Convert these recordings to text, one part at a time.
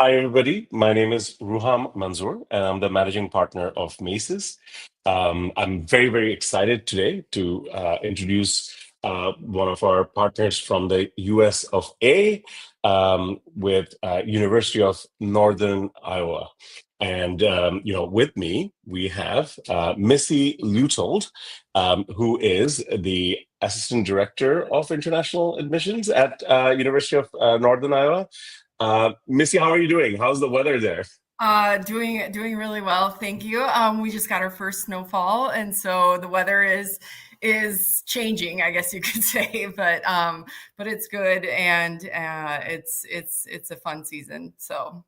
Hi, everybody. My name is Rouham Manzoor, and I'm the managing partner of Maces. I'm very, very excited today to introduce one of our partners from the US of A with University of Northern Iowa. And, with me, we have Missy Leuthold, who is the Assistant Director of International Admissions at University of Northern Iowa. Missy, how are you doing? How's the weather there? Doing really well, thank you. We just got our first snowfall, and so the weather is changing, I guess you could say, but it's good, and it's a fun season. So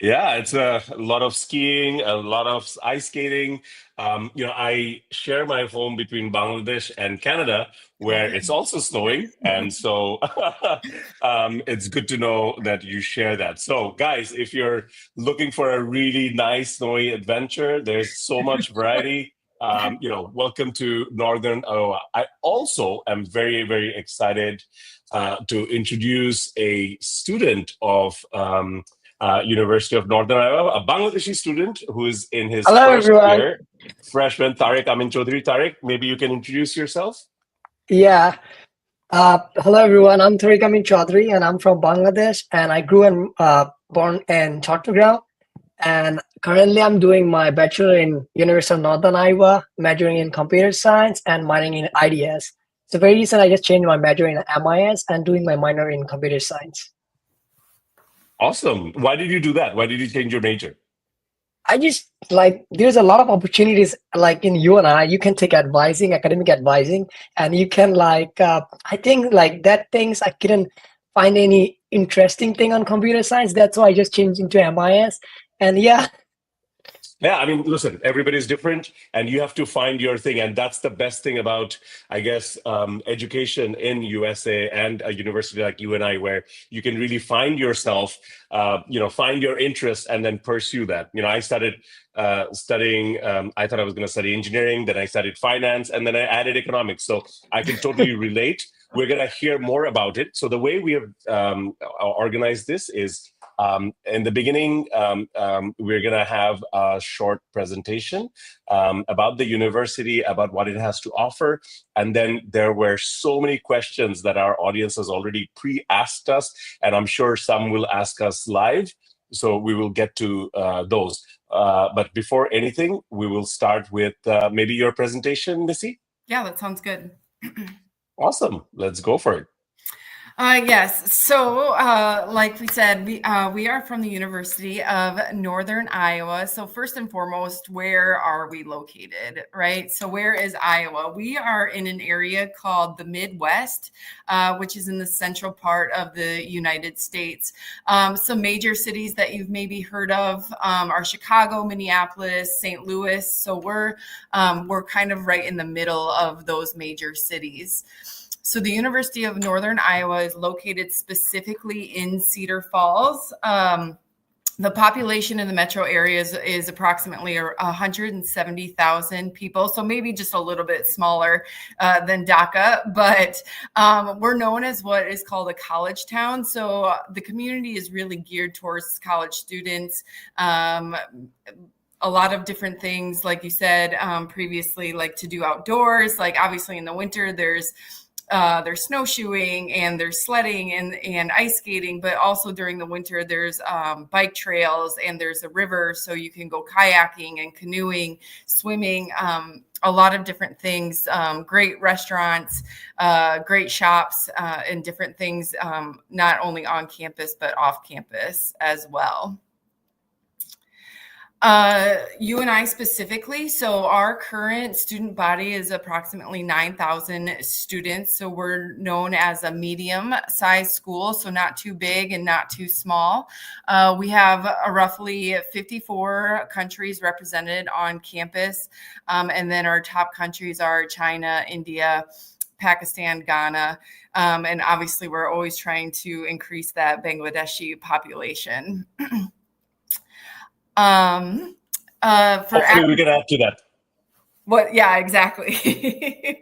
Yeah, it's a lot of skiing, a lot of ice skating. I share my home between Bangladesh and Canada, where okay. it's also snowing, and so it's good to know that you share that. So, guys, if you're looking for a really nice snowy adventure, there's so much variety. Welcome to Northern Iowa. I also am very, very excited to introduce a student of. University of Northern Iowa, a Bangladeshi student who is in his Hello, first everyone. year, freshman Tarik Chaudhry. Tarik, maybe you can introduce yourself. Yeah. Hello, everyone. I'm Tarik Chaudhry, and I'm from Bangladesh, and I grew and born in Chattogram. And currently, I'm doing my bachelor in University of Northern Iowa, majoring in computer science and minoring in IDS. So very recent, I just changed my major in MIS and doing my minor in computer science. Awesome. Why did you do that? Why did you change your major? I just like there's a lot of opportunities like in UNI. You can take advising, academic advising, and you can I think like that things I couldn't find any interesting thing on computer science. That's why I just changed into MIS. And yeah, Yeah, I mean, listen, everybody's different and you have to find your thing. And that's the best thing about, I guess, education in USA and a university like UNI, where you can really find yourself, find your interest and then pursue that. I started studying, I thought I was going to study engineering, then I studied finance, and then I added economics. So I can totally relate. We're going to hear more about it. So the way we have organized this is in the beginning, we're going to have a short presentation about the university, about what it has to offer. And then there were so many questions that our audience has already pre-asked us, and I'm sure some will ask us live. So we will get to those. But before anything, we will start with maybe your presentation, Missy. Yeah, that sounds good. Awesome. Let's go for it. Yes. So, like we said, we are from the University of Northern Iowa. So, first and foremost, where are we located, right? So, where is Iowa? We are in an area called the Midwest, which is in the central part of the United States. Some major cities that you've maybe heard of are Chicago, Minneapolis, St. Louis. So, we're kind of right in the middle of those major cities. So the University of Northern Iowa is located specifically in Cedar Falls. The population in the metro area is approximately 170,000 people, so maybe just a little bit smaller than Dhaka, but we're known as what is called a college town. So the community is really geared towards college students. A lot of different things, like you said previously, like to do outdoors. Like obviously in the winter, there's snowshoeing and there's sledding and ice skating, but also during the winter there's bike trails and there's a river, so you can go kayaking and canoeing, swimming, a lot of different things, great restaurants, great shops, and different things, not only on campus but off campus as well. UNI specifically, so our current student body is approximately 9,000 students. So we're known as a medium-sized school, so not too big and not too small. We have roughly 54 countries represented on campus, and then our top countries are China, India, Pakistan, Ghana, and obviously we're always trying to increase that Bangladeshi population. Hopefully we can add to that. Yeah, exactly.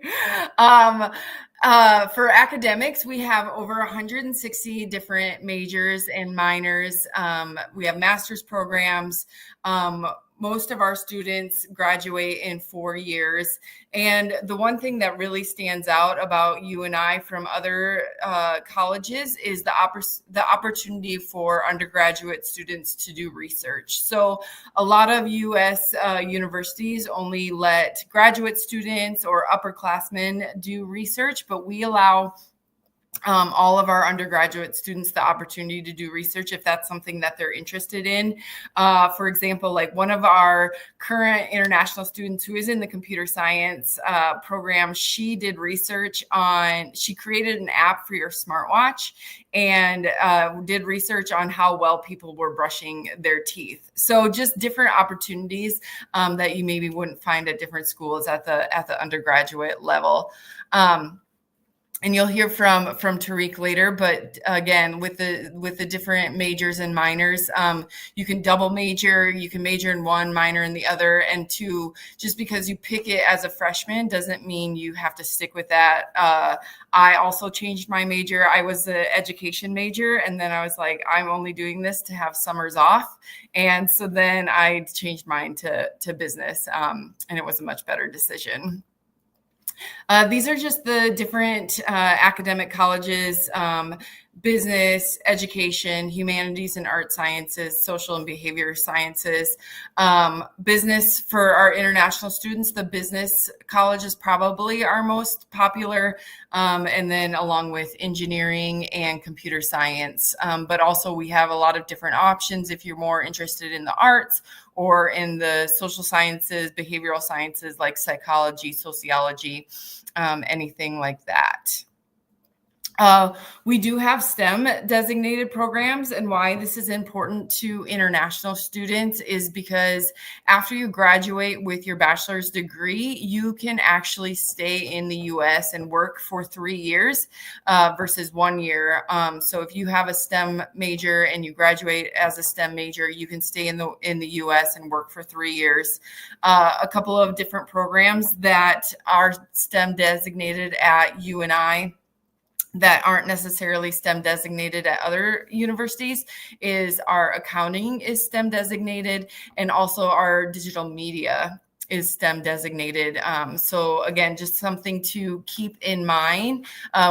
For academics, we have over 160 different majors and minors. We have master's programs. Most of our students graduate in 4 years. And the one thing that really stands out about UNI from other colleges is the opportunity for undergraduate students to do research. So a lot of US universities only let graduate students or upperclassmen do research, but we allow all of our undergraduate students the opportunity to do research if that's something that they're interested in. For example, like one of our current international students who is in the computer science program, she did research on, she created an app for your smartwatch and did research on how well people were brushing their teeth. So just different opportunities that you maybe wouldn't find at different schools at the undergraduate level. And you'll hear from Tarik later, but again, with the different majors and minors, you can double major, you can major in one, minor in the other, and two, just because you pick it as a freshman doesn't mean you have to stick with that. I also changed my major. I was an education major, and then I was like, I'm only doing this to have summers off. And so then I changed mine to business, and it was a much better decision. These are just the different academic colleges, business, education, humanities and art sciences, social and behavior sciences. Business for our international students, the business college is probably our most popular, and then along with engineering and computer science. But also we have a lot of different options if you're more interested in the arts or in the social sciences, behavioral sciences like psychology, sociology, anything like that. We do have STEM designated programs, and why this is important to international students is because after you graduate with your bachelor's degree, you can actually stay in the US and work for 3 years versus 1 year. So if you have a STEM major and you graduate as a STEM major, you can stay in the US and work for 3 years. A couple of different programs that are STEM designated at UNI that aren't necessarily STEM designated at other universities is our accounting is STEM designated, and also our digital media is STEM designated. So again, just something to keep in mind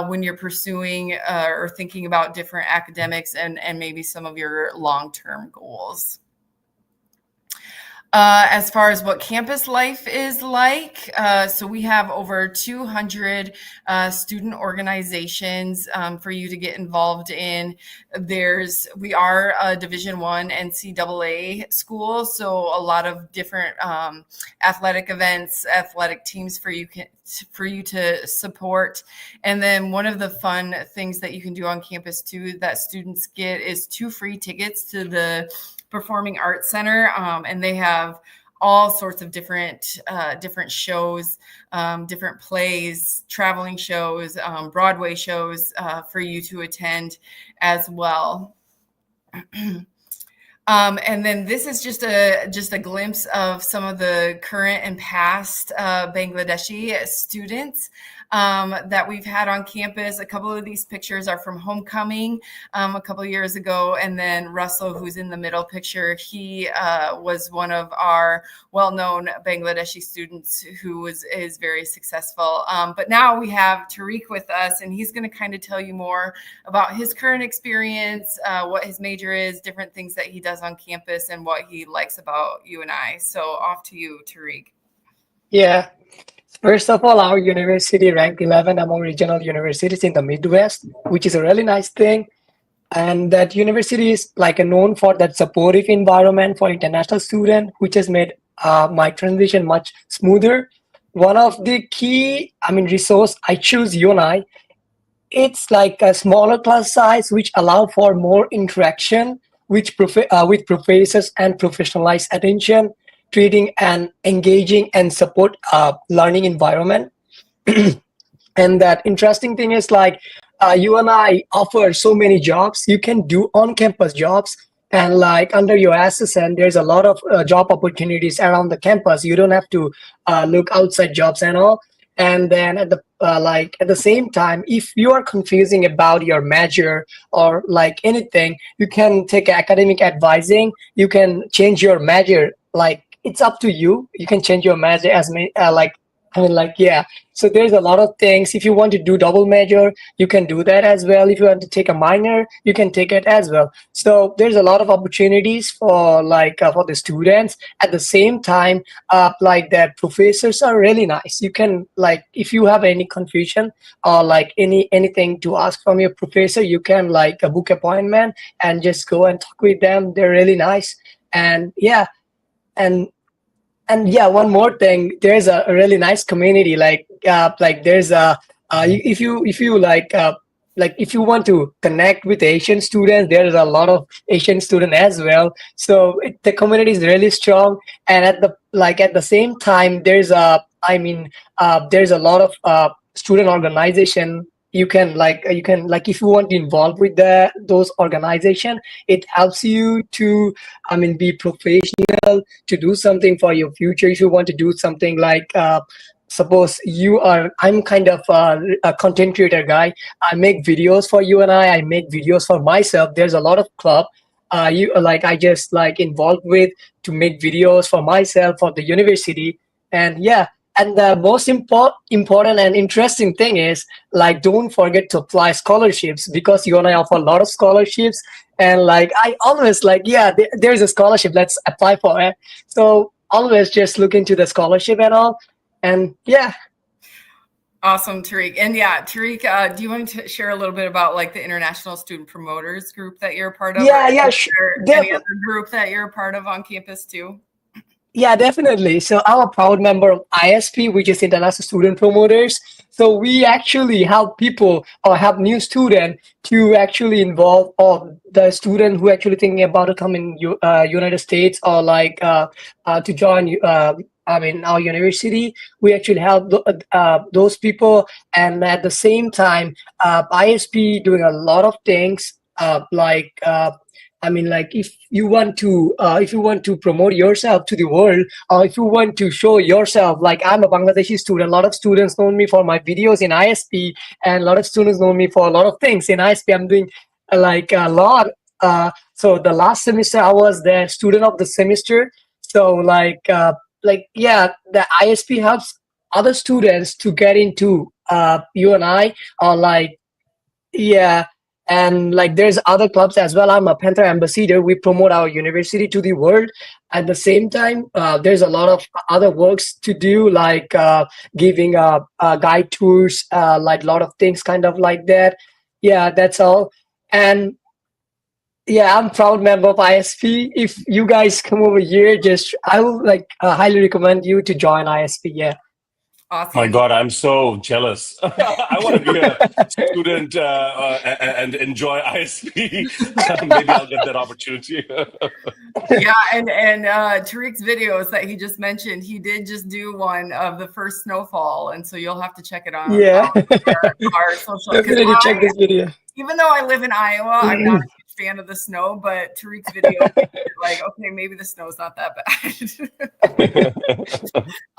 when you're pursuing or thinking about different academics and maybe some of your long-term goals. As far as what campus life is like, so we have over 200 student organizations for you to get involved in. We are a Division I NCAA school, so a lot of different athletic events, athletic teams for you to support. And then one of the fun things that you can do on campus too that students get is 2 free tickets to the Performing Arts Center, and they have all sorts of different shows, different plays, traveling shows, Broadway shows for you to attend as well. And then this is just a glimpse of some of the current and past Bangladeshi students that we've had on campus. A couple of these pictures are from homecoming a couple of years ago. And then Russell, who's in the middle picture, he was one of our well-known Bangladeshi students who is very successful. But now we have Tarik with us, and he's going to kind of tell you more about his current experience, what his major is, different things that he does on campus, and what he likes about UNI. So off to you, Tarik. Yeah. First of all, our university ranked 11 among regional universities in the Midwest, which is a really nice thing. And that university is like known for that supportive environment for international students, which has made my transition much smoother. One of the key, resource, I choose UNI. It's like a smaller class size, which allow for more interaction with professors and professionalized attention, treating an engaging and support learning environment. And that interesting thing is like UNI offers so many jobs. You can do on-campus jobs, and like under your assistant, there's a lot of job opportunities around the campus. You don't have to look outside jobs and all. And then at the at the same time, if you are confusing about your major or like anything, you can take academic advising. You can change your major. Like it's up to you. You can change your major as many yeah. So there's a lot of things. If you want to do double major, you can do that as well. If you want to take a minor, you can take it as well. So there's a lot of opportunities for for the students. At the same time, like that professors are really nice. You can like if you have any confusion or like anything to ask from your professor, you can like a book appointment and just go and talk with them. They're really nice. And yeah, and yeah, one more thing, there's a really nice community. Like there's a if you like if you want to connect with Asian students, there's a lot of Asian student as well. So the community is really strong. And at the same time, there's a there's a lot of student organization. You can like if you want to involve with those organization, it helps you to be professional, to do something for your future. If you want to do something like suppose I'm kind of a content creator guy. I make videos for UNI. I make videos for myself. There's a lot of club you like I just like involved with to make videos for myself for the university. And yeah, and the most important and interesting thing is like don't forget to apply scholarships, because UNI offer a lot of scholarships. And like I always like, yeah, there's a scholarship, let's apply for it. So always just look into the scholarship and all. And yeah. Awesome, Tarik. And yeah, Tarik, do you want to share a little bit about like the International Student Promoters group that you're a part of? Yeah, sure. Any other group that you're a part of on campus too? Yeah, definitely. So I'm a proud member of ISP, which is International Student Promoters. So we actually help people or help new student to actually involve or the student who actually thinking about to come in United States or like to join our university. We actually help those people. And at the same time, ISP doing a lot of things like if you want to promote yourself to the world, or if you want to show yourself, like I'm a Bangladeshi student, a lot of students know me for my videos in ISP, and a lot of students know me for a lot of things in ISP. I'm doing like a lot. So the last semester I was the student of the semester. So yeah, the ISP helps other students to get into UNI or like yeah. And like there's other clubs as well. I'm a Panther ambassador. We promote our university to the world. At the same time, there's a lot of other works to do, like giving guide tours, like a lot of things kind of like that. Yeah, that's all. And yeah, I'm proud member of ISP. If you guys come over here, I will like highly recommend you to join ISP. Yeah. Awesome. My God, I'm so jealous. I want to be a student and enjoy ISP. Maybe I'll get that opportunity. Yeah, and Tarik's videos that he just mentioned, he did just do one of the first snowfall, and so you'll have to check it out. Yeah. Our social. Definitely check this video. Even though I live in Iowa, I'm not a huge fan of the snow, but Tarik's video, like, okay, maybe the snow's not that bad.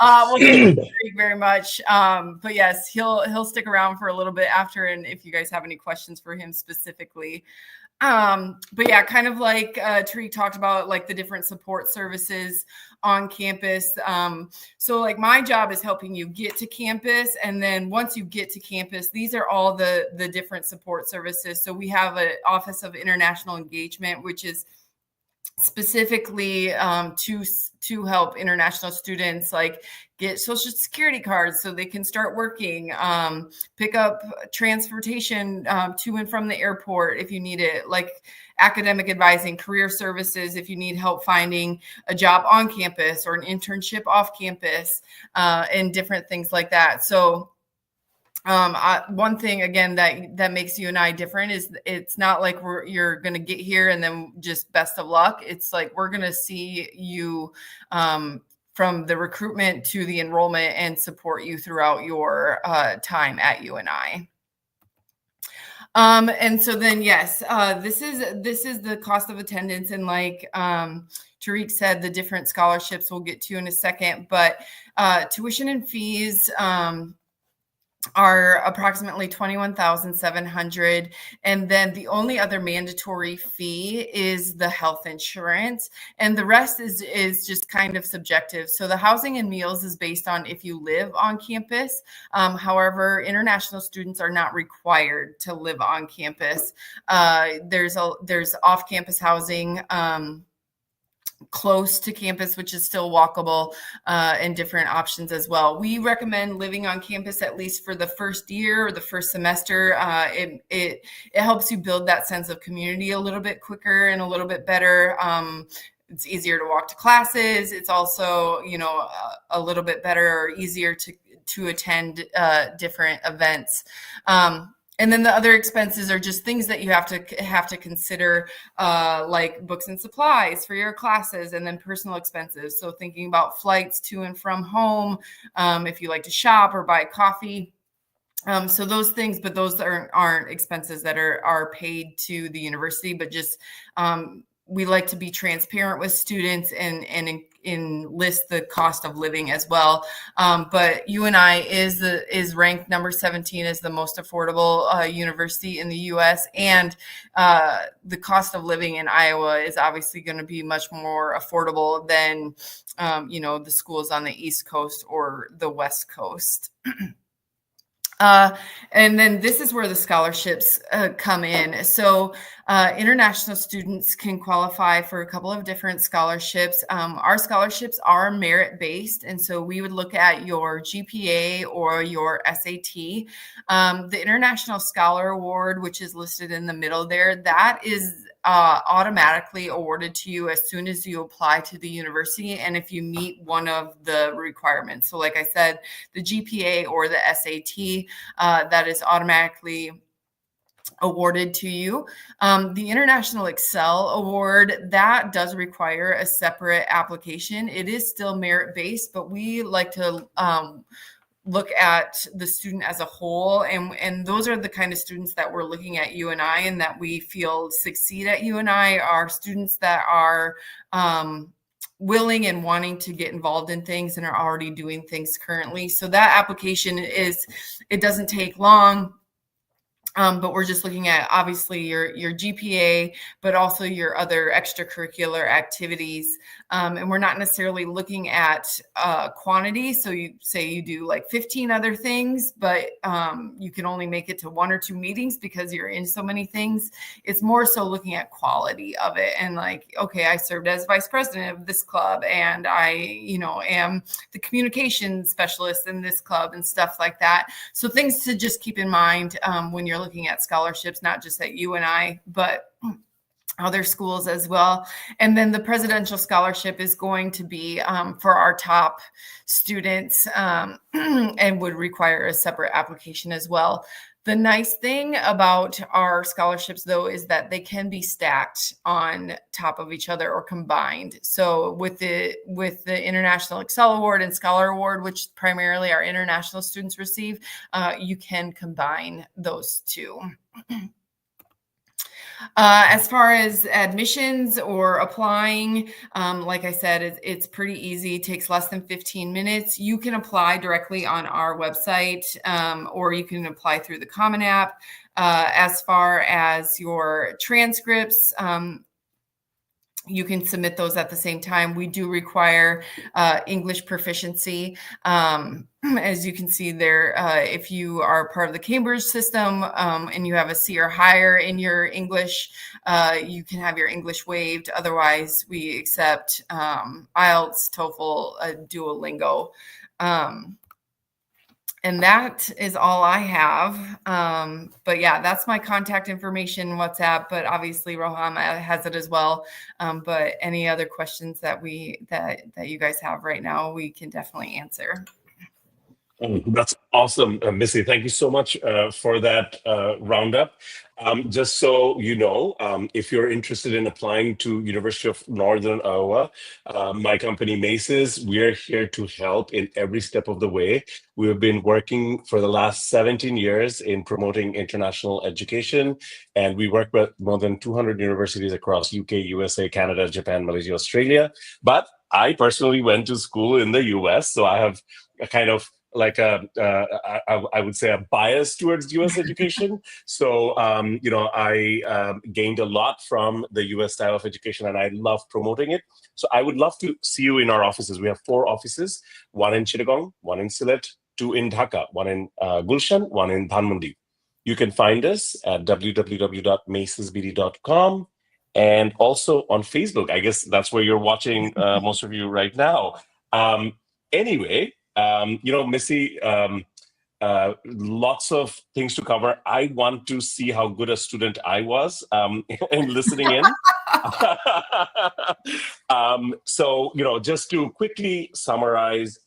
Well, thank you, Tarik, very much. But yes, he'll stick around for a little bit after, and if you guys have any questions for him specifically. But yeah, kind of like Tarik talked about, like the different support services on campus. So like my job is helping you get to campus, and then once you get to campus, these are all the different support services. So we have an Office of International Engagement, which is specifically to help international students like get social security cards so they can start working, pick up transportation to and from the airport if you need it, like academic advising, career services if you need help finding a job on campus or an internship off campus, and different things like that. So one thing again that makes UNI different is it's not like you're going to get here and then just best of luck. It's like we're going to see you from the recruitment to the enrollment and support you throughout your time at UNI. And so then, yes, this is the cost of attendance, and like Tarik said, the different scholarships we'll get to in a second, but tuition and fees are approximately 21,700, and then the only other mandatory fee is the health insurance, and the rest is just kind of subjective. So the housing and meals is based on if you live on campus. However, international students are not required to live on campus. There's off-campus housing close to campus, which is still walkable, and different options as well. We recommend living on campus at least for the first year or the first semester. It helps you build that sense of community a little bit quicker and a little bit better. It's easier to walk to classes. It's also, a little bit better or easier to attend different events. And then the other expenses are just things that you have to consider, like books and supplies for your classes, and then personal expenses. So thinking about flights to and from home, if you like to shop or buy coffee. So those things, but those aren't expenses that are paid to the university, but just we like to be transparent with students and list the cost of living as well. But UNI is ranked number 17 as the most affordable university in the U.S. And the cost of living in Iowa is obviously going to be much more affordable than the schools on the East Coast or the West Coast. And then this is where the scholarships come in. So international students can qualify for a couple of different scholarships. Our scholarships are merit-based, and so we would look at your GPA or your SAT. The International Scholar Award, which is listed in the middle there, that is automatically awarded to you as soon as you apply to the university and if you meet one of the requirements. So like I said, the GPA or the SAT, that is automatically awarded to you. The International Excel Award, that does require a separate application. It is still merit-based, but we like to look at the student as a whole, and those are the kind of students that we're looking at UNI and that we feel succeed at UNI are students that are willing and wanting to get involved in things and are already doing things currently. So that application it doesn't take long. But we're just looking at obviously your GPA, but also your other extracurricular activities. And we're not necessarily looking at quantity. So you say you do like 15 other things, but you can only make it to 1 or 2 meetings because you're in so many things. It's more so looking at quality of it. And like, okay, I served as vice president of this club, and I, am the communications specialist in this club and stuff like that. So things to just keep in mind when you're looking at scholarships, not just at UNI, but other schools as well. And then the presidential scholarship is going to be for our top students and would require a separate application as well. The nice thing about our scholarships, though, is that they can be stacked on top of each other or combined. So with the International Excel Award and Scholar Award, which primarily our international students receive, you can combine those two. As far as admissions or applying, like I said, it's pretty easy. It takes less than 15 minutes. You can apply directly on our website, or you can apply through the Common App. As far as your transcripts, you can submit those at the same time. We do require English proficiency. As you can see there, if you are part of the Cambridge system and you have a C or higher in your English, you can have your English waived. Otherwise, we accept IELTS, TOEFL, Duolingo. And that is all I have. But yeah, that's my contact information, WhatsApp, but obviously Rouham has it as well. But any other questions that you guys have right now, we can definitely answer. That's awesome, Missy. Thank you so much for that roundup. Just so you know, if you're interested in applying to University of Northern Iowa, my company Maces, we're here to help in every step of the way. We have been working for the last 17 years in promoting international education, and we work with more than 200 universities across UK, USA, Canada, Japan, Malaysia, Australia. But I personally went to school in the US, so I have a kind of like I would say a bias towards U.S. education. So I gained a lot from the U.S. style of education, and I love promoting it. So I would love to see you in our offices. We have 4 offices: one in Chittagong, one in Sylhet, 2 in Dhaka, one in Gulshan, one in Dhanmondi. You can find us at www.macesbd.com. And also on Facebook. I guess that's where you're watching most of you right now. Anyway, Missy, lots of things to cover. I want to see how good a student I was in listening in. So, just to quickly summarize,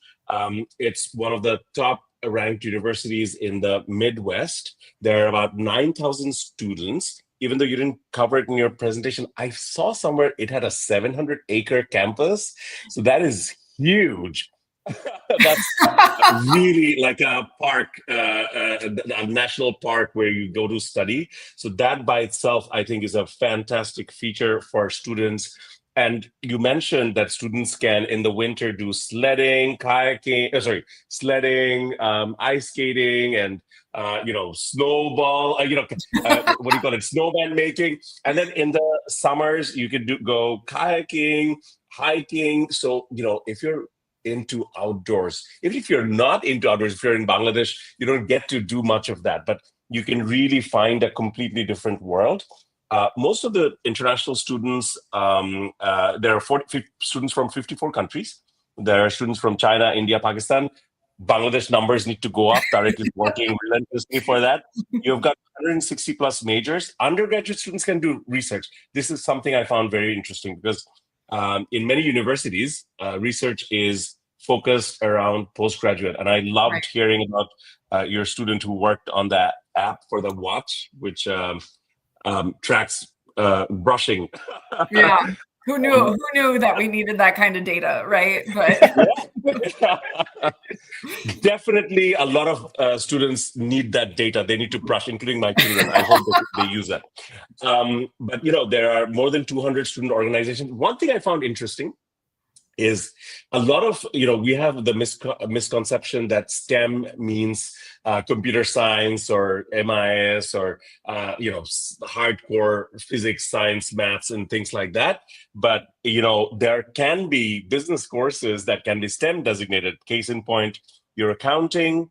it's one of the top ranked universities in the Midwest. There are about 9,000 students. Even though you didn't cover it in your presentation, I saw somewhere it had a 700-acre campus. So that is huge. That's really like a park, a national park where you go to study. So that by itself, I think, is a fantastic feature for students. And you mentioned that students can, in the winter, do sledding, ice skating, and snowball. What do you call it? Snowman making. And then in the summers, you could go kayaking, hiking. So if you're into outdoors, even if you're not into outdoors, if you're in Bangladesh, you don't get to do much of that, but you can really find a completely different world. Most of the international students, there are 40 students from 54 countries. There are students from China, India, Pakistan. Bangladesh numbers need to go up. Tarik is working relentlessly for that. You've got 160 plus majors. Undergraduate students can do research. This is something I found very interesting because in many universities, research is focused around postgraduate. And I loved hearing about your student who worked on that app for the watch, which tracks brushing. Yeah. Who knew that we needed that kind of data, right? But definitely a lot of students need that data. They need to brush, including my children. I hope they use that. But there are more than 200 student organizations. One thing I found interesting is a lot of, we have the misconception that STEM means computer science or MIS or, hardcore physics, science, maths, and things like that. But, there can be business courses that can be STEM designated. Case in point, your accounting,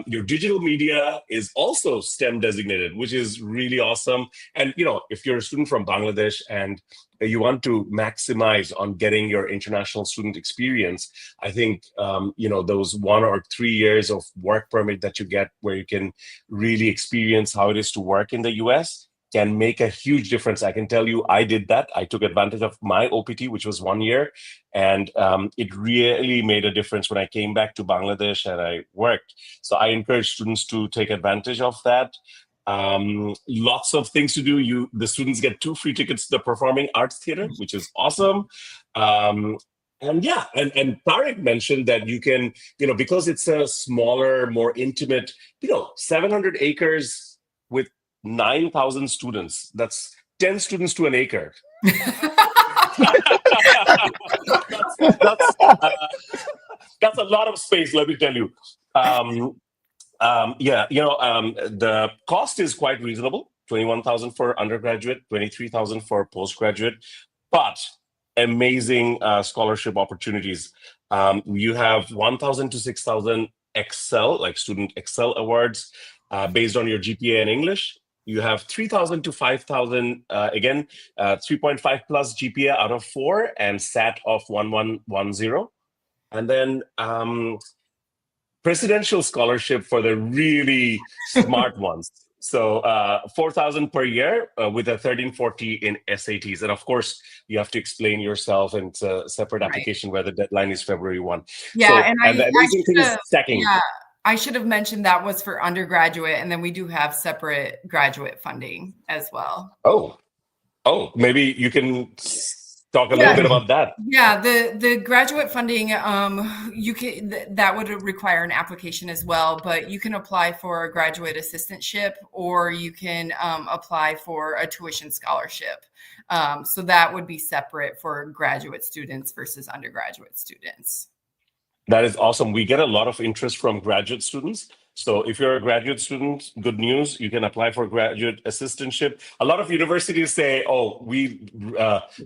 your digital media is also STEM designated, which is really awesome. And, if you're a student from Bangladesh and you want to maximize on getting your international student experience, I think, those 1 or 3 years of work permit that you get where you can really experience how it is to work in the US can make a huge difference. I can tell you, I did that. I took advantage of my OPT, which was 1 year. And it really made a difference when I came back to Bangladesh and I worked. So I encourage students to take advantage of that. Lots of things to do. The students get 2 free tickets to the Performing Arts Theater, which is awesome. And Tarik mentioned that you can, because it's a smaller, more intimate, 700 acres with 9,000 students. That's 10 students to an acre. That's a lot of space, let me tell you. The cost is quite reasonable. 21,000 for undergraduate, 23,000 for postgraduate, but amazing scholarship opportunities. You have 1,000 to 6,000 Excel, like student Excel awards, based on your GPA in English. You have 3,000 to 5,000, 3.5 plus GPA out of 4 and SAT of 1110. And then presidential scholarship for the really smart ones. So 4,000 per year with a 1340 in SATs. And of course, you have to explain yourself, and it's a separate application where the deadline is February 1. Yeah, so, and the amazing thing is stacking. Yeah, I should have mentioned that was for undergraduate, and then we do have separate graduate funding as well. Oh, maybe you can talk a little bit about that. Yeah, the graduate funding, you can that would require an application as well, but you can apply for a graduate assistantship, or you can apply for a tuition scholarship. So that would be separate for graduate students versus undergraduate students. That is awesome. We get a lot of interest from graduate students. So if you're a graduate student, good news, you can apply for graduate assistantship. A lot of universities say, oh, we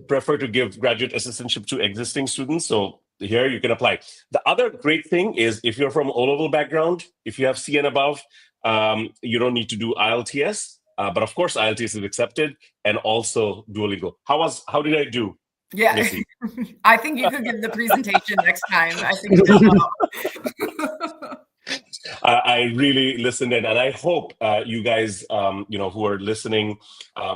prefer to give graduate assistantship to existing students. So here you can apply. The other great thing is if you're from O-level background, if you have C and above, you don't need to do IELTS. But of course, IELTS is accepted, and also Duolingo. How did I do? Yeah, Missy? I think you could give the presentation next time. I think you did well. I really listened in, and I hope you guys, who are listening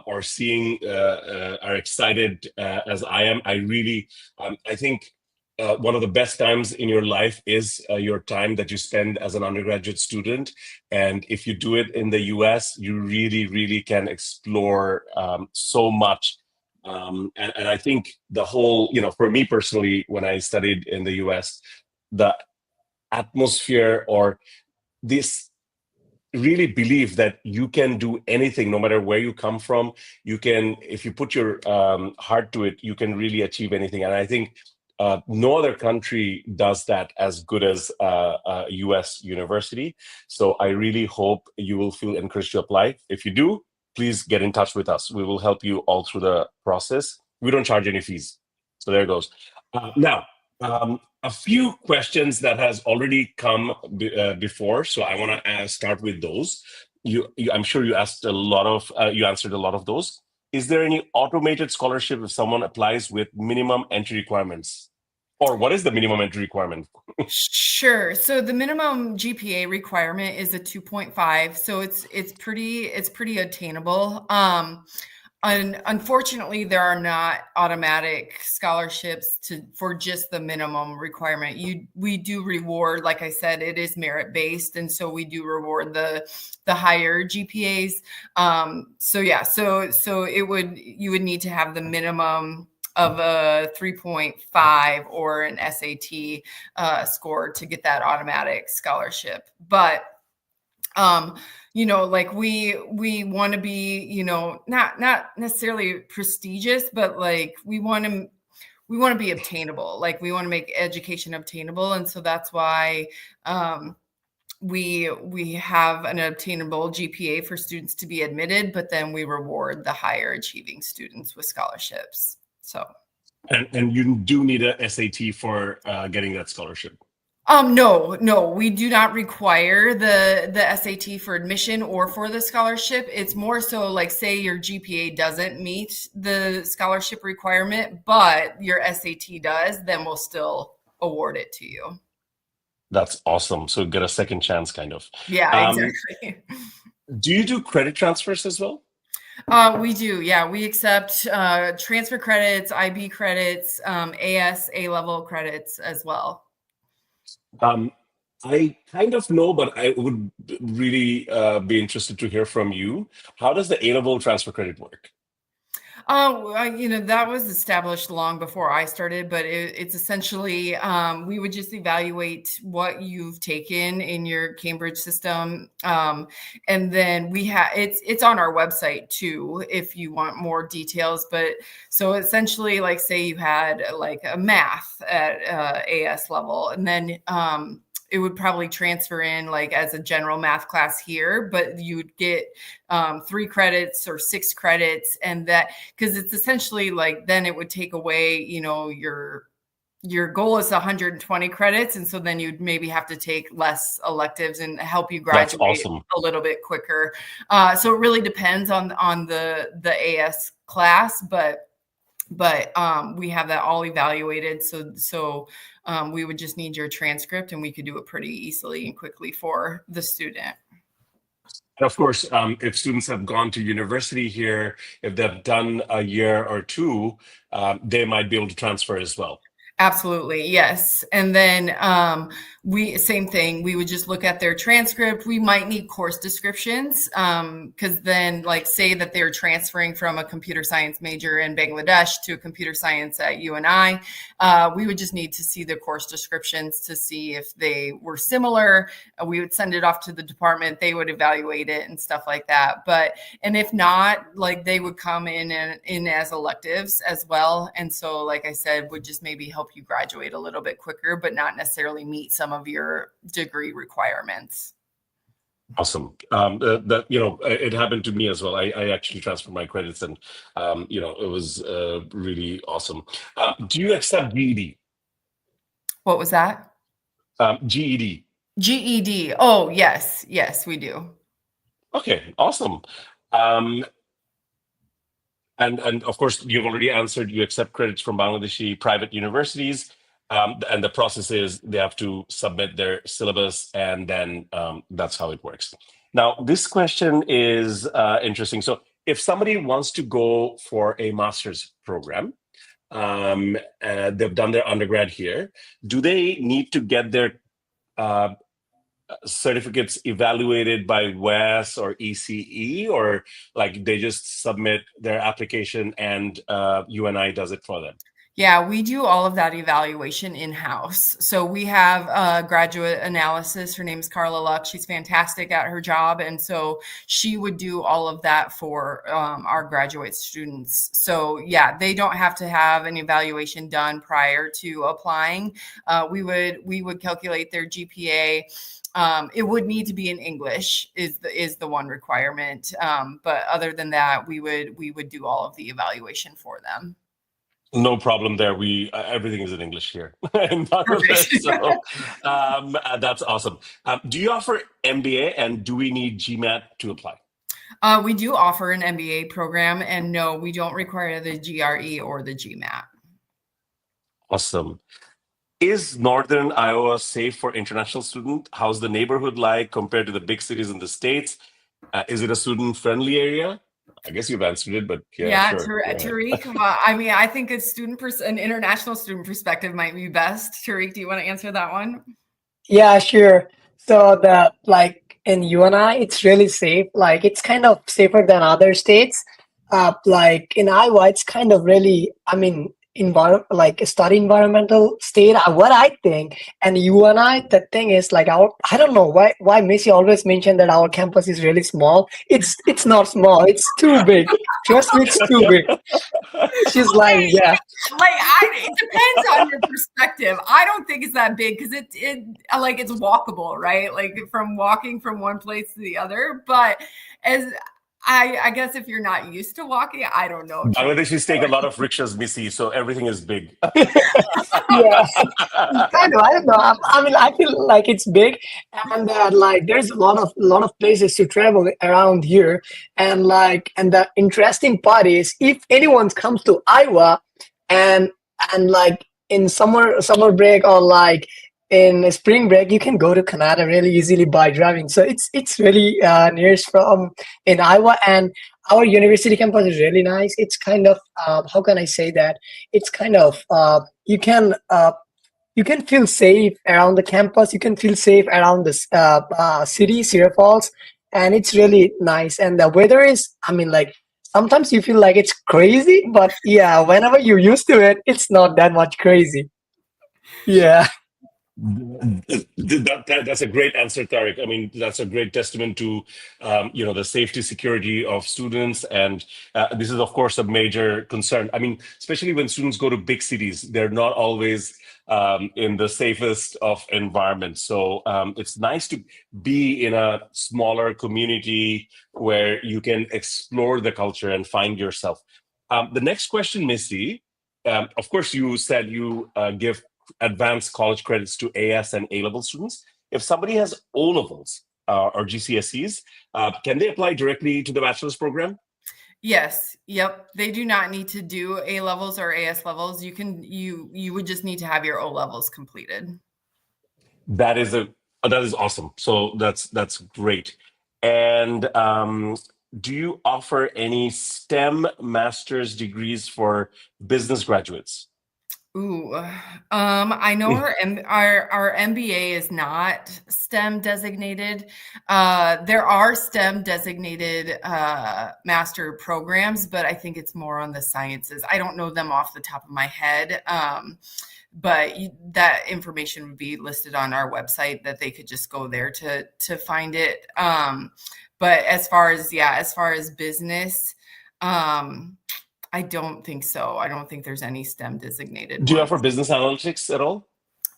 or seeing, are excited as I am. I really, I think one of the best times in your life is your time that you spend as an undergraduate student. And if you do it in the US, you really, really can explore so much. And I think the whole, for me personally, when I studied in the US, the atmosphere or this really believe that you can do anything no matter where you come from. You can, if you put your heart to it, you can really achieve anything. And I think no other country does that as good as a US university. So I really hope you will feel encouraged to apply. If you do, please get in touch with us. We will help you all through the process. We don't charge any fees. So there it goes. Now, a few questions that has already come before, so I want to start with those. I'm sure you answered a lot of those. Is there any automated scholarship if someone applies with minimum entry requirements? Or what is the minimum entry requirement? Sure. So the minimum GPA requirement is a 2.5. So it's pretty attainable. And unfortunately, there are not automatic scholarships for just the minimum requirement. We do reward, like I said, it is merit based, and so we do reward the higher GPAs. So yeah, so you would need to have the minimum of a 3.5 or an SAT score to get that automatic scholarship. But like we want to be, not necessarily prestigious, but like we want to be obtainable. Like we want to make education obtainable. And so that's why we have an obtainable GPA for students to be admitted, but then we reward the higher achieving students with scholarships. So. And you do need a SAT for getting that scholarship. No, we do not require the SAT for admission or for the scholarship. It's more so like, say your GPA doesn't meet the scholarship requirement, but your SAT does, then we'll still award it to you. That's awesome. So get a second chance, kind of. Yeah, exactly. Do you do credit transfers as well? We do. Yeah, we accept transfer credits, IB credits, AS, A-level credits as well. I kind of know, but I would really be interested to hear from you. How does the A-level transfer credit work? That was established long before I started, but it's essentially, we would just evaluate what you've taken in your Cambridge system. And then it's on our website too, if you want more details. But so essentially, like, say you had like a math at AS level, and then, it would probably transfer in like as a general math class here, but you would get 3 credits or 6 credits, and that, because it's essentially like, then it would take away, your goal is 120 credits. And so then you'd maybe have to take less electives and help you graduate awesome. A little bit quicker. So it really depends on the AS class, but we have that all evaluated. So we would just need your transcript, and we could do it pretty easily and quickly for the student. And of course, if students have gone to university here, if they've done a year or two, they might be able to transfer as well. Absolutely. Yes. And then same thing, we would just look at their transcript. We might need course descriptions because then, like, say that they're transferring from a computer science major in Bangladesh to a computer science at UNI. We would just need to see the course descriptions to see if they were similar. We would send it off to the department. They would evaluate it and stuff like that. And if not, like, they would come in as electives as well. And so, like I said, would just maybe help help you graduate a little bit quicker, but not necessarily meet some of your degree requirements. Awesome. That it happened to me as well. I actually transferred my credits, and it was really awesome. Do you accept GED? What was that? GED. GED. Oh, yes, we do. Okay, awesome. And of course, you've already answered. You accept credits from Bangladeshi private universities, and the process is they have to submit their syllabus, and then that's how it works. Now, this question is interesting. So, if somebody wants to go for a master's program, they've done their undergrad here, do they need to get their certificates evaluated by WES or ECE, or like they just submit their application and UNI does it for them? Yeah, we do all of that evaluation in-house. So we have a graduate analysis. Her name's Carla Luck. She's fantastic at her job. And so she would do all of that for our graduate students. So yeah, they don't have to have an evaluation done prior to applying. We would calculate their GPA. It would need to be in English is the one requirement. But other than that, we would do all of the evaluation for them. No problem there. We everything is in English here in Bangladesh, so that's awesome. Do you offer MBA, and do we need GMAT to apply? We do offer an MBA program, and no, we don't require the GRE or the GMAT. Awesome. Is Northern Iowa safe for international students? How's the neighborhood like compared to the big cities in the States? Is it a student-friendly area? I guess you've answered it, but yeah, sure. Tarik, I mean, I think an international student perspective might be best. Tarik, do you want to answer that one? Yeah, sure. So in UNI, it's really safe. Like it's kind of safer than other states. Like in Iowa, it's kind of really, a study environmental state, what I think. And UNI, the thing is like I don't know why Missy always mentioned that our campus is really small. It's not small, it's too big. Trust me, it's too big. She's like, yeah. It depends on your perspective. I don't think it's that big because it's walkable, right? Like from walking from one place to the other. But I guess if you're not used to walking, I don't know. Bangladeshis take a lot of rickshaws, Missy, so everything is big. Yeah, kind of. I don't know. I feel like it's big, and there's a lot of places to travel around here, and the interesting part is if anyone comes to Iowa, and in summer break or in a spring break, you can go to Canada really easily by driving. So it's really nearest from in Iowa, and our university campus is really nice. It's kind of how can I say that? It's kind of you can feel safe around the campus. You can feel safe around the city, Cedar Falls, and it's really nice. And the weather is, sometimes you feel like it's crazy, but yeah, whenever you're used to it, it's not that much crazy. Yeah. That's a great answer, Tarik. I mean, that's a great testament to the safety, security of students, and this is, of course, a major concern. I mean, especially when students go to big cities, they're not always in the safest of environments. So it's nice to be in a smaller community where you can explore the culture and find yourself. The next question, Missy, of course, you said you give advanced college credits to AS and A-level students. If somebody has O-levels or GCSEs, can they apply directly to the bachelor's program? Yes. Yep. They do not need to do A-levels or AS levels. You would just need to have your O-levels completed. That is awesome. So that's great. And do you offer any STEM master's degrees for business graduates? Ooh, I know our MBA is not STEM designated. There are STEM designated master programs, but I think it's more on the sciences. I don't know them off the top of my head, but that information would be listed on our website that they could just go there to find it. But as far as business, I don't think so. I don't think there's any STEM designated Do you ones. offer business analytics at all?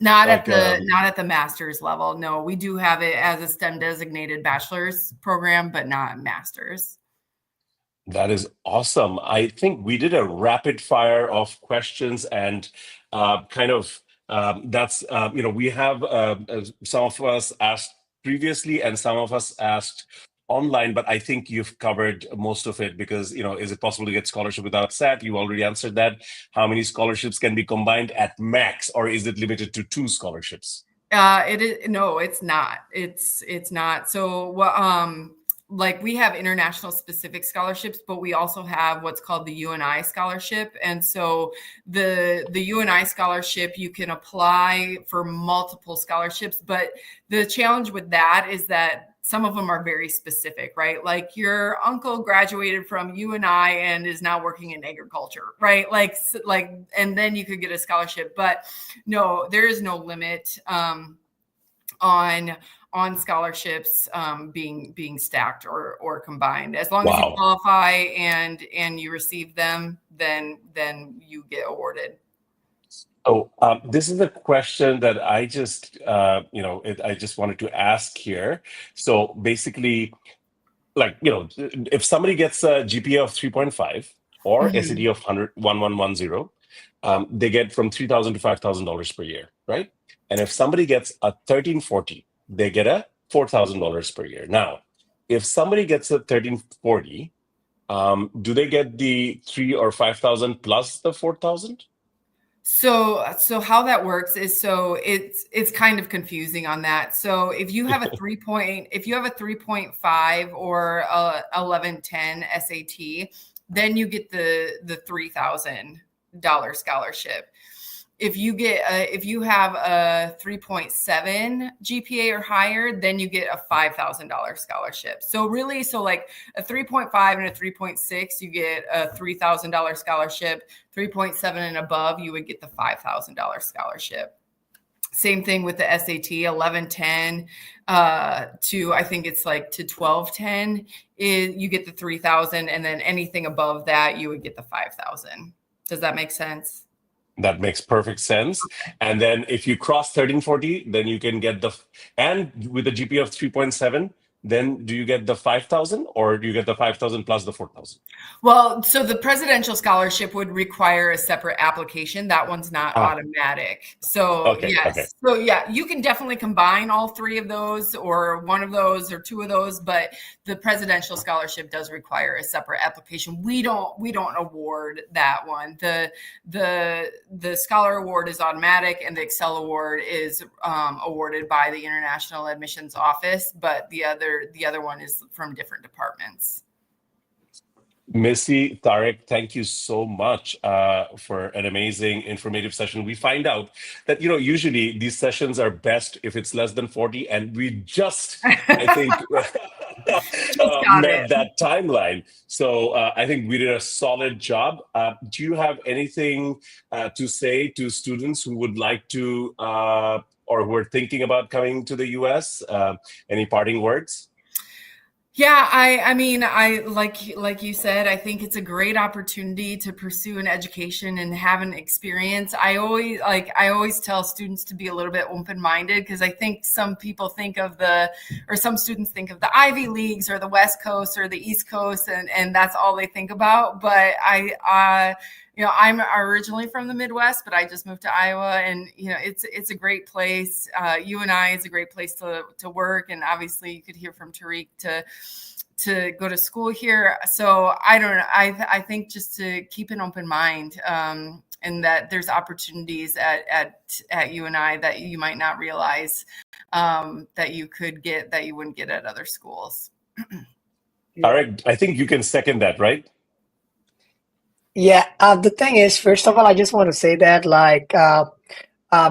Not Like, at the master's level. No, we do have it as a STEM designated bachelor's program, but not master's. That is awesome. I think we did a rapid fire of questions and kind of that's, we have some of us asked previously and some of us asked online, but I think you've covered most of it because, is it possible to get scholarship without SAT? You already answered that. How many scholarships can be combined at max, or is it limited to 2 scholarships? It is no, it's not. It's not. So like we have international specific scholarships, but we also have what's called the UNI scholarship. And so the UNI scholarship, you can apply for multiple scholarships, but the challenge with that is that some of them are very specific, right? Like your uncle graduated from UNI and is now working in agriculture, right? Like, and then you could get a scholarship, but no, there is no limit on scholarships being stacked or combined. As long as you Wow. qualify and you receive them, then you get awarded. Oh, this is a question that I just, I just wanted to ask here. So basically, like, if somebody gets a GPA of 3.5 or Mhm. SAT of 1110, they get from $3,000 to $5,000 per year, right? And if somebody gets a 1340, they get a $4,000 per year. Now, if somebody gets a 1340, do they get the 3 or 5,000 plus the 4,000? So how that works is, so it's kind of confusing on that. So if you have a 3.5 or a 1110 SAT, then you get the $3,000 scholarship. If you have a 3.7 GPA or higher, then you get a $5,000 scholarship. So really, like a 3.5 and a 3.6, you get a $3,000 scholarship. 3.7 and above, you would get the $5,000 scholarship. Same thing with the SAT, 1110 to, I think it's like to 1210 is you get the 3,000, and then anything above that, you would get the 5,000. Does that make sense? That makes perfect sense. And then if you cross 1340, then you can get and with a GPA of 3.7, then do you get the 5,000 or do you get the 5,000 plus the 4,000? Well, so the presidential scholarship would require a separate application. That one's not automatic. So Okay, yes. okay. So yeah, you can definitely combine all 3 of those or one of those or 2 of those, but the presidential scholarship does require a separate application. We don't award that one. The Scholar Award is automatic and the Excel Award is awarded by the International Admissions Office, but the other one is from different departments. Missy, Tarik, thank you so much for an amazing, informative session. We find out that, usually these sessions are best if it's less than 40, and we just, I think, met that timeline. So I think we did a solid job. Do you have anything to say to students who would like to, or who are thinking about coming to the US? Any parting words? Yeah, I mean, I like you said, I think it's a great opportunity to pursue an education and have an experience. I always tell students to be a little bit open-minded, because I think some people think of some students think of the Ivy Leagues or the West Coast or the East Coast, and that's all they think about. But I'm originally from the Midwest, but I just moved to Iowa, and it's a great place. UNI is a great place to work, and obviously you could hear from Tarik to go to school here. So I don't know. I think just to keep an open mind, and that there's opportunities at UNI that you might not realize that you could get that you wouldn't get at other schools. All right, I think you can second that, right? Yeah, the thing is, first of all, I just want to say that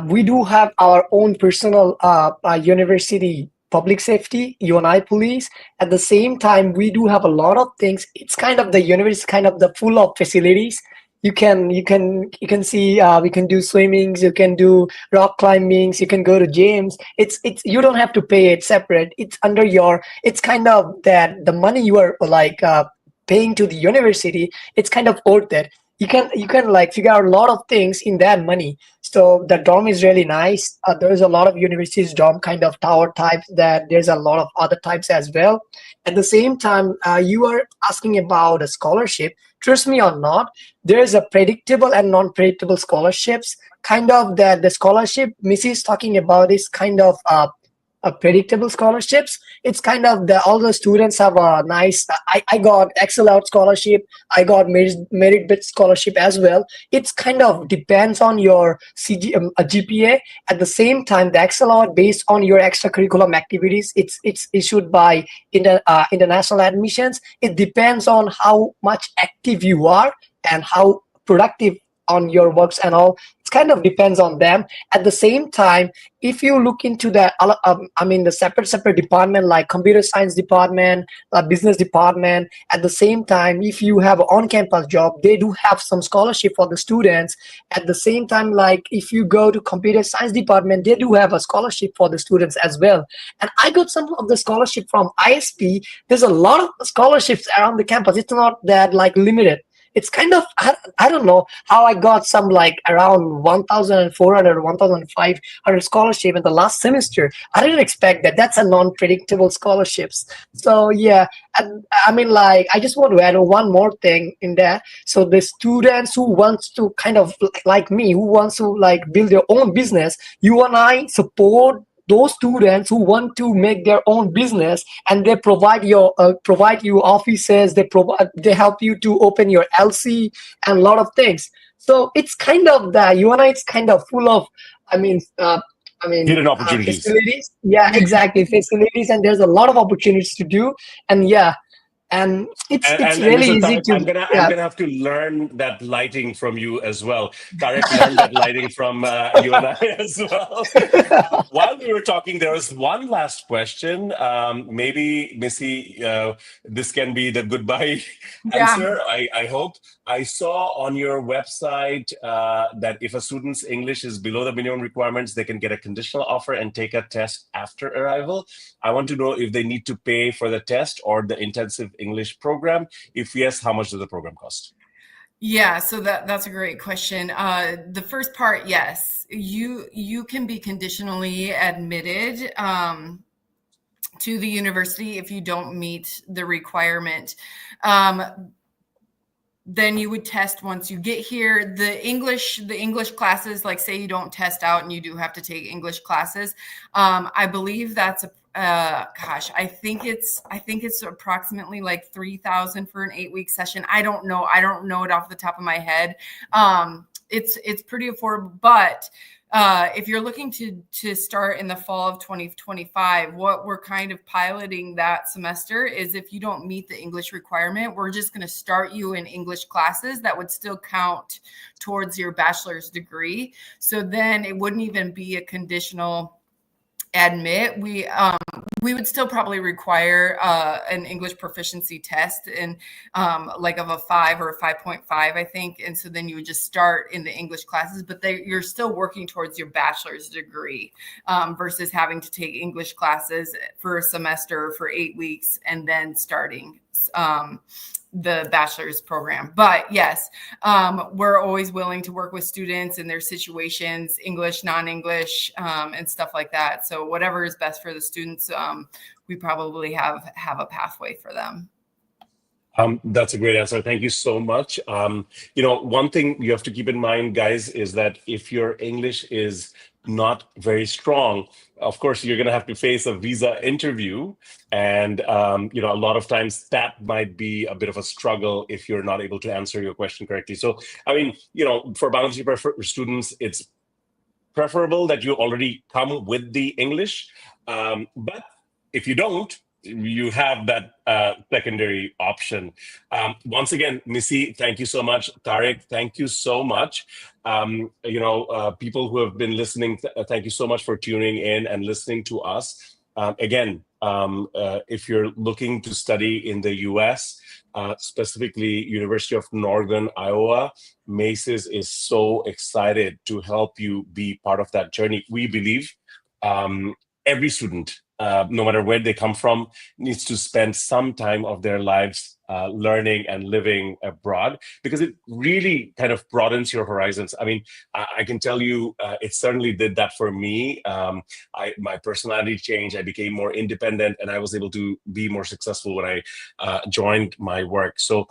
we do have our own personal university public safety, UNI police. At the same time, we do have a lot of things. It's kind of the university, kind of the full of facilities. You can see we can do swimmings, you can do rock climbings, you can go to gyms. It's you don't have to pay it separate. It's under your. It's kind of that the money you are paying to the university, it's kind of worth it. You can like figure out a lot of things in that money. So the dorm is really nice. There's a lot of universities dorm kind of tower types. That there's a lot of other types as well. At the same time, you are asking about a scholarship. Trust me or not, there's a predictable and non-predictable scholarships. Kind of that the scholarship Missy is talking about is kind of a predictable scholarships. It's kind of the all the students have a nice. I got Excel Out scholarship. I got merit based scholarship as well. It's kind of depends on your GPA. At the same time, the Excel Out based on your extracurriculum activities. It's issued by international admissions. It depends on how much active you are and how productive on your works and all. It kind of depends on them. At the same time, if you look into the the separate department like computer science department, business department, at the same time, if you have an on-campus job, they do have some scholarship for the students. At the same time, like if you go to computer science department, they do have a scholarship for the students as well. And I got some of the scholarship from ISP. There's a lot of scholarships around the campus. It's not that like limited. It's kind of, I don't know how I got some like around 1,400, 1,500 scholarship in the last semester. I didn't expect that. That's a non-predictable scholarships. So yeah, I just want to add one more thing in there. So the students who wants to kind of like me, who wants to like build their own business, UNI support those students who want to make their own business, and they provide you offices. They help you to open your LC and a lot of things. So it's kind of the UNI. It's kind of full of, Hidden opportunities. facilities. Yeah, exactly, facilities, and there's a lot of opportunities to do. And yeah, and it's really listen, easy Tarik, to. I'm gonna have to learn that lighting from you as well. Tarik learned that lighting from you and I as well. While we were talking, there was one last question. Maybe Missy, this can be the goodbye answer. I hope. I saw on your website that if a student's English is below the minimum requirements, they can get a conditional offer and take a test after arrival. I want to know if they need to pay for the test or the intensive English program. If yes, how much does the program cost? Yeah, so that's a great question. The first part, yes, you can be conditionally admitted to the university if you don't meet the requirement. Then you would test once you get here. The English classes, like say you don't test out and you do have to take English classes. I believe that's I think it's approximately like 3,000 for an 8-week session. I don't know it off the top of my head. It's pretty affordable, but if you're looking to start in the fall of 2025, what we're kind of piloting that semester is if you don't meet the English requirement, we're just going to start you in English classes that would still count towards your bachelor's degree. So then it wouldn't even be a conditional admit. We would still probably require an English proficiency test and like of a 5 or a 5.5, I think. And so then you would just start in the English classes, but you're still working towards your bachelor's degree versus having to take English classes for a semester for 8 weeks and then starting the bachelor's program. But yes, we're always willing to work with students in their situations, English, non-English, and stuff like that. So whatever is best for the students, we probably have a pathway for them. That's a great answer. Thank you so much. One thing you have to keep in mind, guys, is that if your English is not very strong, of course, you're going to have to face a visa interview. And, a lot of times that might be a bit of a struggle if you're not able to answer your question correctly. So, for Bangladeshi students, it's preferable that you already come with the English. But if you don't, you have that secondary option. Once again, Missy, thank you so much. Tarik, thank you so much. People who have been listening, thank you so much for tuning in and listening to us. If you're looking to study in the US, specifically University of Northern Iowa, Macy's is so excited to help you be part of that journey. We believe every student, no matter where they come from, needs to spend some time of their lives learning and living abroad, because it really kind of broadens your horizons. I mean, I can tell you, it certainly did that for me. My personality changed. I became more independent, and I was able to be more successful when I joined my work. So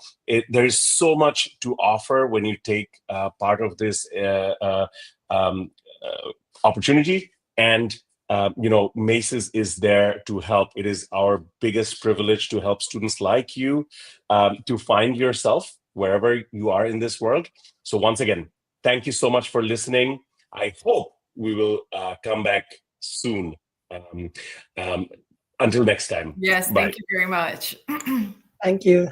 there's so much to offer when you take part of this opportunity. And Maces is there to help. It is our biggest privilege to help students like you to find yourself wherever you are in this world. So once again, thank you so much for listening. I hope we will come back soon. Until next time. Yes, Bye. thank you very much. Thank you.